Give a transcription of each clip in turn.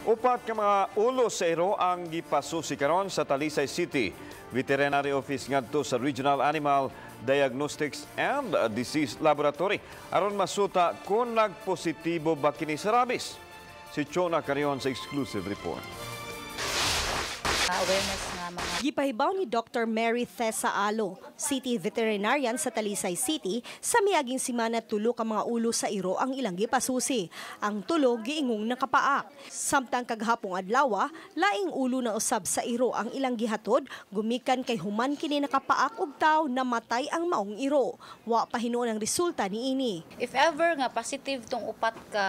Upat ka mga ulo sa iro ang Gipasusi karon sa Talisay City. Veterinary Office ngadto sa Regional Animal Diagnostics and Disease Laboratory aron masuta kung nagpositibo ba kini sa Rabies. Si Chona Carion sa exclusive report. Awareness nga mga gipahibaw ni Dr. Mary Tessa Alo, City Veterinarian sa Talisay City, sa miaging simana tulo ka mga ulo sa iro ang ilang gipasusi. Ang tulo giingong nakapaak. Samtang kaghapong adlaw, laing ulo na usab sa iro ang ilang gihatod, gumikan kay human kini nakapaak ug taw namatay ang maong iro. Wa pa hinuon ang resulta niini. if ever nga positive tong upat ka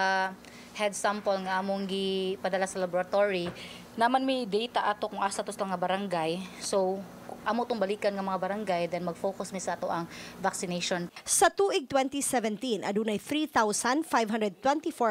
head sample nga among gipadala sa laboratory, naman may data ato kung asa to nga barangay. So amo tong balikan nga mga barangay, then mag-focus mi sa ato ang vaccination. Sa tuig 2017, adunay 3,524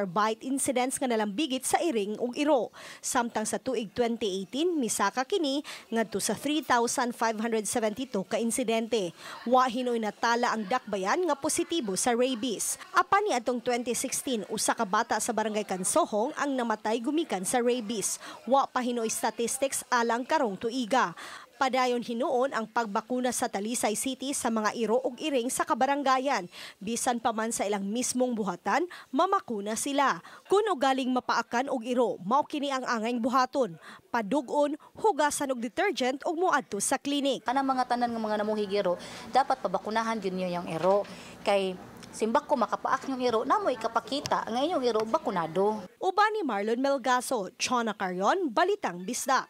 bite incidents nga nalambigit sa iring ug iro. Samtang sa tuig 2018, misaka kini ngadto sa 3,572 ka insidente. Wa hinoy natala ang dakbayan nga positibo sa rabies. Apan niadtong 2016, usa ka bata sa barangay Kansohong ang namatay gumikan sa rabies. Wa pa hinoy statistics alang karong tuiga. Padayon hinuon ang pagbakuna sa Talisay City sa mga iro ug iring sa kabarangayan. Bisan pa man sa ilang mismong buhatan, mamakuna sila. Kung galing mapaakan og iro, mao kini ang angayng buhaton. Padug-on, hugasan og detergent ug moadto sa klinik. Kanang mga tanan nga mga namuhig iro, dapat pabakunahan gyud niyo yung iro. Kay simbak ko makapaak yung iro, namo ikapakita ang inyong iro bakunado. Uban ni Marlon Melgaso, Chona Carion, Balitang Bisdak.